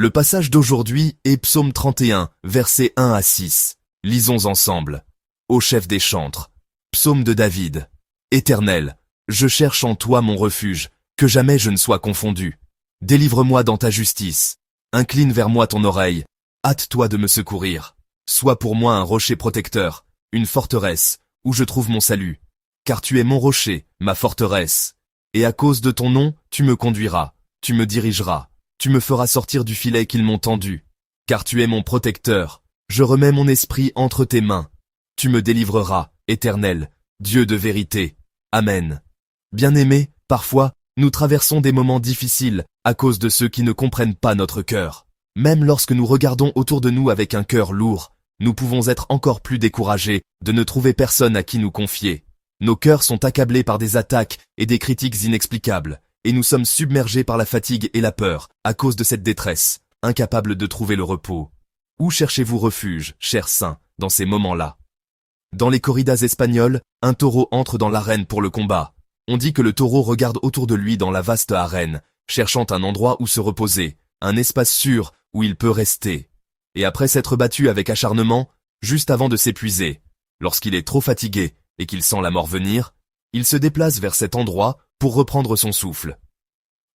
Le passage d'aujourd'hui est Psaume 31, versets 1 à 6. Lisons ensemble. Ô chef des chantres, Psaume de David. Éternel, je cherche en toi mon refuge, que jamais je ne sois confondu. Délivre-moi dans ta justice. Incline vers moi ton oreille. Hâte-toi de me secourir. Sois pour moi un rocher protecteur, une forteresse, où je trouve mon salut. Car tu es mon rocher, ma forteresse. Et à cause de ton nom, tu me conduiras, tu me dirigeras, tu me feras sortir du filet qu'ils m'ont tendu. Car tu es mon protecteur, je remets mon esprit entre tes mains. Tu me délivreras, Éternel, Dieu de vérité. Amen. Bien-aimés, parfois, nous traversons des moments difficiles à cause de ceux qui ne comprennent pas notre cœur. Même lorsque nous regardons autour de nous avec un cœur lourd, nous pouvons être encore plus découragés de ne trouver personne à qui nous confier. Nos cœurs sont accablés par des attaques et des critiques inexplicables, et nous sommes submergés par la fatigue et la peur à cause de cette détresse, incapables de trouver le repos. Où cherchez-vous refuge, chers saints, dans ces moments-là? Dans les corridas espagnoles, un taureau entre dans l'arène pour le combat. On dit que le taureau regarde autour de lui dans la vaste arène, cherchant un endroit où se reposer, un espace sûr où il peut rester. Et après s'être battu avec acharnement, juste avant de s'épuiser, lorsqu'il est trop fatigué et qu'il sent la mort venir, il se déplace vers cet endroit pour reprendre son souffle.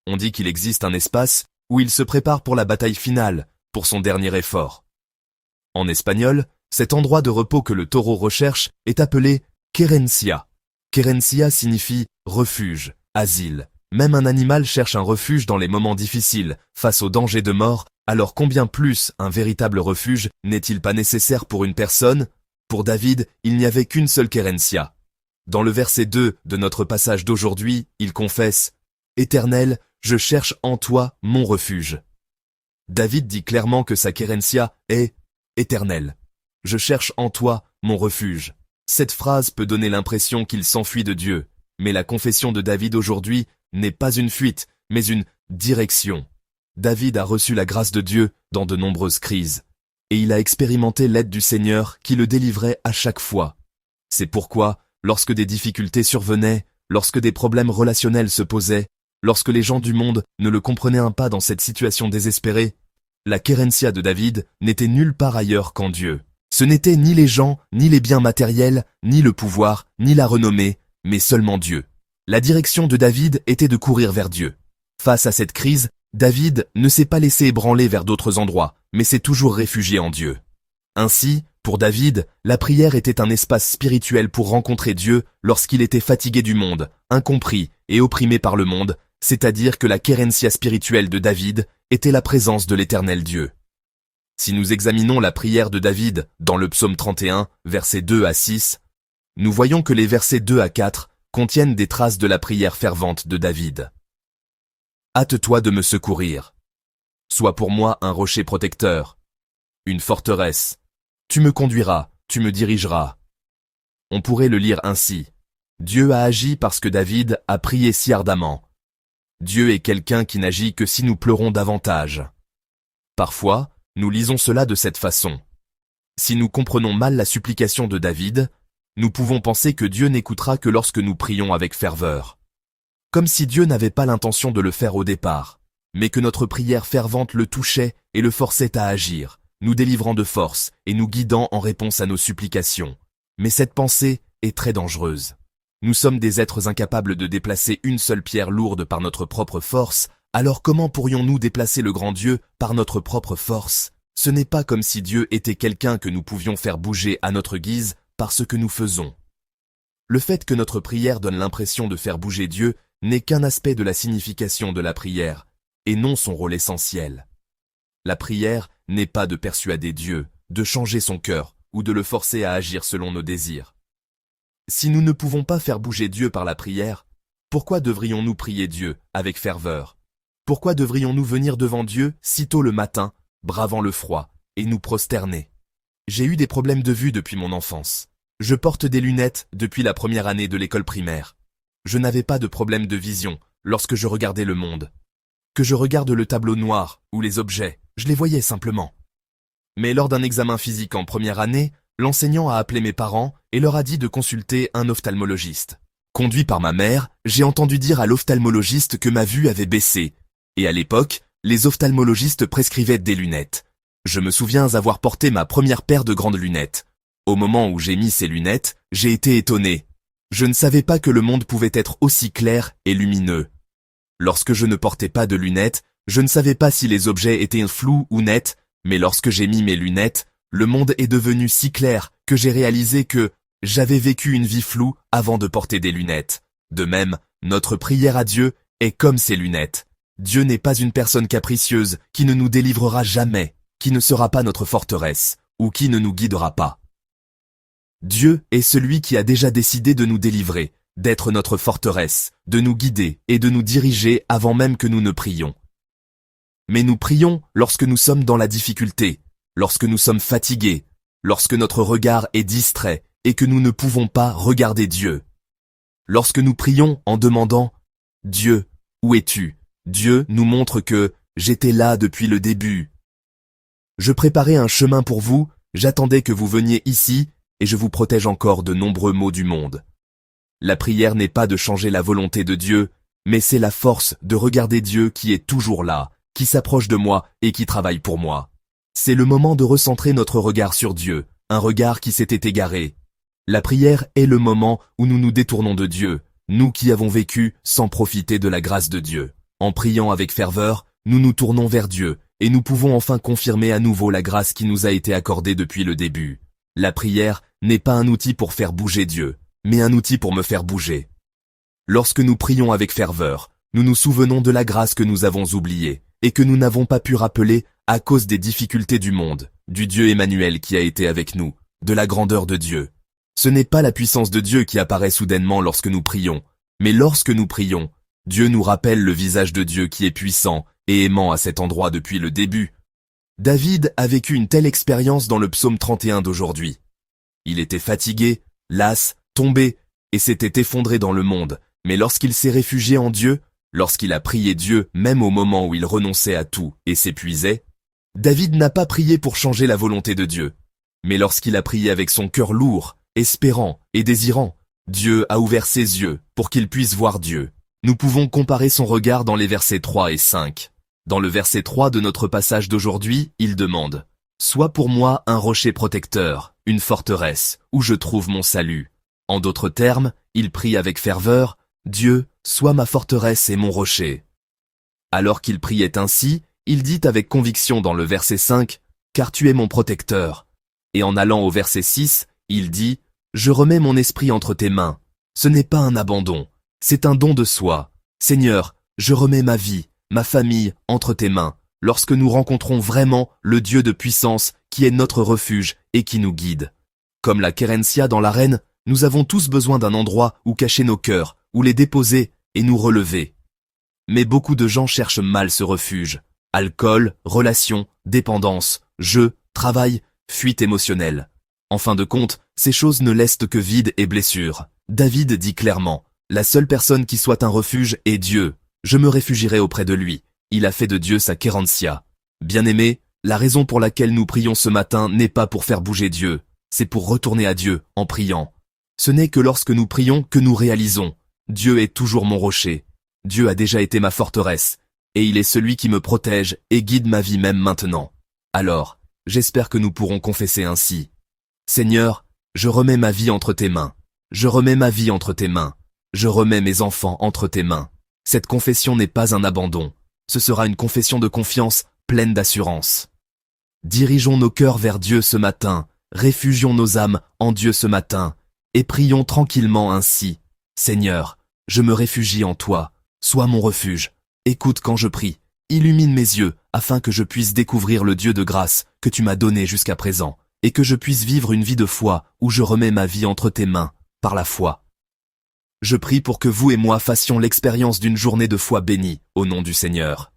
On dit qu'il existe un espace où il se prépare pour la bataille finale, pour son dernier effort. En espagnol, cet endroit de repos que le taureau recherche est appelé querencia. Querencia signifie refuge, asile. Même un animal cherche un refuge dans les moments difficiles, face au danger de mort, alors combien plus un véritable refuge n'est-il pas nécessaire pour une personne? Pour David, il n'y avait qu'une seule querencia. Dans le verset 2 de notre passage d'aujourd'hui, il confesse « Éternel, je cherche en toi mon refuge ». David dit clairement que sa querencia est « Éternel, je cherche en toi mon refuge ». Cette phrase peut donner l'impression qu'il s'enfuit de Dieu, mais la confession de David aujourd'hui n'est pas une fuite, mais une direction. David a reçu la grâce de Dieu dans de nombreuses crises, et il a expérimenté l'aide du Seigneur qui le délivrait à chaque fois. C'est pourquoi, lorsque des difficultés survenaient, lorsque des problèmes relationnels se posaient, lorsque les gens du monde ne le comprenaient pas dans cette situation désespérée, la querencia de David n'était nulle part ailleurs qu'en Dieu. Ce n'étaient ni les gens, ni les biens matériels, ni le pouvoir, ni la renommée, mais seulement Dieu. La direction de David était de courir vers Dieu. Face à cette crise, David ne s'est pas laissé ébranler vers d'autres endroits, mais s'est toujours réfugié en Dieu. Ainsi, pour David, la prière était un espace spirituel pour rencontrer Dieu lorsqu'il était fatigué du monde, incompris et opprimé par le monde, c'est-à-dire que la querencia spirituelle de David était la présence de l'Éternel Dieu. Si nous examinons la prière de David dans le psaume 31, versets 2 à 6, nous voyons que les versets 2 à 4 contiennent des traces de la prière fervente de David. Hâte-toi de me secourir. Sois pour moi un rocher protecteur, une forteresse. Tu me conduiras, tu me dirigeras. On pourrait le lire ainsi. Dieu a agi parce que David a prié si ardemment. Dieu est quelqu'un qui n'agit que si nous pleurons davantage. Parfois, nous lisons cela de cette façon. Si nous comprenons mal la supplication de David, nous pouvons penser que Dieu n'écoutera que lorsque nous prions avec ferveur. Comme si Dieu n'avait pas l'intention de le faire au départ, mais que notre prière fervente le touchait et le forçait à agir, nous délivrant de force et nous guidant en réponse à nos supplications. Mais cette pensée est très dangereuse. Nous sommes des êtres incapables de déplacer une seule pierre lourde par notre propre force, alors comment pourrions-nous déplacer le grand Dieu par notre propre force? Ce n'est pas comme si Dieu était quelqu'un que nous pouvions faire bouger à notre guise par ce que nous faisons. Le fait que notre prière donne l'impression de faire bouger Dieu n'est qu'un aspect de la signification de la prière, et non son rôle essentiel. La prière n'est pas de persuader Dieu, de changer son cœur, ou de le forcer à agir selon nos désirs. Si nous ne pouvons pas faire bouger Dieu par la prière, pourquoi devrions-nous prier Dieu avec ferveur? Pourquoi devrions-nous venir devant Dieu si tôt le matin, bravant le froid, et nous prosterner? J'ai eu des problèmes de vue depuis mon enfance. Je porte des lunettes depuis la première année de l'école primaire. Je n'avais pas de problème de vision lorsque je regardais le monde. Que je regarde le tableau noir ou les objets, je les voyais simplement. Mais lors d'un examen physique en première année, l'enseignant a appelé mes parents et leur a dit de consulter un ophtalmologiste. Conduit par ma mère, j'ai entendu dire à l'ophtalmologiste que ma vue avait baissé. Et à l'époque, les ophtalmologistes prescrivaient des lunettes. Je me souviens avoir porté ma première paire de grandes lunettes. Au moment où j'ai mis ces lunettes, j'ai été étonné. Je ne savais pas que le monde pouvait être aussi clair et lumineux. Lorsque je ne portais pas de lunettes, je ne savais pas si les objets étaient flous ou nets, mais lorsque j'ai mis mes lunettes, le monde est devenu si clair que j'ai réalisé que j'avais vécu une vie floue avant de porter des lunettes. De même, notre prière à Dieu est comme ces lunettes. Dieu n'est pas une personne capricieuse qui ne nous délivrera jamais, qui ne sera pas notre forteresse, ou qui ne nous guidera pas. Dieu est celui qui a déjà décidé de nous délivrer, d'être notre forteresse, de nous guider et de nous diriger avant même que nous ne prions. Mais nous prions lorsque nous sommes dans la difficulté, lorsque nous sommes fatigués, lorsque notre regard est distrait et que nous ne pouvons pas regarder Dieu. Lorsque nous prions en demandant « Dieu, où es-tu ?» Dieu nous montre que « J'étais là depuis le début. Je préparais un chemin pour vous, j'attendais que vous veniez ici et je vous protège encore de nombreux maux du monde. » La prière n'est pas de changer la volonté de Dieu, mais c'est la force de regarder Dieu qui est toujours là, qui s'approche de moi et qui travaille pour moi. C'est le moment de recentrer notre regard sur Dieu, un regard qui s'était égaré. La prière est le moment où nous nous détournons de Dieu, nous qui avons vécu sans profiter de la grâce de Dieu. En priant avec ferveur, nous nous tournons vers Dieu et nous pouvons enfin confirmer à nouveau la grâce qui nous a été accordée depuis le début. La prière n'est pas un outil pour faire bouger Dieu, mais un outil pour me faire bouger. Lorsque nous prions avec ferveur, nous nous souvenons de la grâce que nous avons oubliée et que nous n'avons pas pu rappeler à cause des difficultés du monde, du Dieu Emmanuel qui a été avec nous, de la grandeur de Dieu. Ce n'est pas la puissance de Dieu qui apparaît soudainement lorsque nous prions, mais lorsque nous prions, Dieu nous rappelle le visage de Dieu qui est puissant et aimant à cet endroit depuis le début. David a vécu une telle expérience dans le psaume 31 d'aujourd'hui. Il était fatigué, las, tombé, et s'était effondré dans le monde, mais lorsqu'il s'est réfugié en Dieu, lorsqu'il a prié Dieu même au moment où il renonçait à tout et s'épuisait, David n'a pas prié pour changer la volonté de Dieu, mais lorsqu'il a prié avec son cœur lourd, espérant et désirant, Dieu a ouvert ses yeux pour qu'il puisse voir Dieu. Nous pouvons comparer son regard dans les versets 3 et 5. Dans le verset 3 de notre passage d'aujourd'hui, il demande « Sois pour moi un rocher protecteur, une forteresse, où je trouve mon salut. » En d'autres termes, il prie avec ferveur « Dieu, sois ma forteresse et mon rocher. » Alors qu'il priait ainsi, il dit avec conviction dans le verset 5 « Car tu es mon protecteur. » Et en allant au verset 6, il dit « Je remets mon esprit entre tes mains. » Ce n'est pas un abandon, c'est un don de soi. Seigneur, je remets ma vie, ma famille entre tes mains, lorsque nous rencontrons vraiment le Dieu de puissance qui est notre refuge et qui nous guide. Comme la Querencia dans l'arène, nous avons tous besoin d'un endroit où cacher nos cœurs, où les déposer et nous relever. Mais beaucoup de gens cherchent mal ce refuge. Alcool, relations, dépendance, jeu, travail, fuite émotionnelle. En fin de compte, ces choses ne laissent que vide et blessure. David dit clairement, « La seule personne qui soit un refuge est Dieu. Je me réfugierai auprès de lui. » Il a fait de Dieu sa Querencia. Bien-aimés, la raison pour laquelle nous prions ce matin n'est pas pour faire bouger Dieu, c'est pour retourner à Dieu en priant. Ce n'est que lorsque nous prions que nous réalisons. Dieu est toujours mon rocher. Dieu a déjà été ma forteresse, et il est celui qui me protège et guide ma vie même maintenant. Alors, j'espère que nous pourrons confesser ainsi. Seigneur, je remets ma vie entre tes mains. Je remets ma vie entre tes mains. Je remets mes enfants entre tes mains. Cette confession n'est pas un abandon. Ce sera une confession de confiance pleine d'assurance. Dirigeons nos cœurs vers Dieu ce matin, réfugions nos âmes en Dieu ce matin, et prions tranquillement ainsi. Seigneur, je me réfugie en toi, sois mon refuge. Écoute quand je prie, illumine mes yeux afin que je puisse découvrir le Dieu de grâce que tu m'as donné jusqu'à présent, et que je puisse vivre une vie de foi où je remets ma vie entre tes mains, par la foi. Je prie pour que vous et moi fassions l'expérience d'une journée de foi bénie, au nom du Seigneur.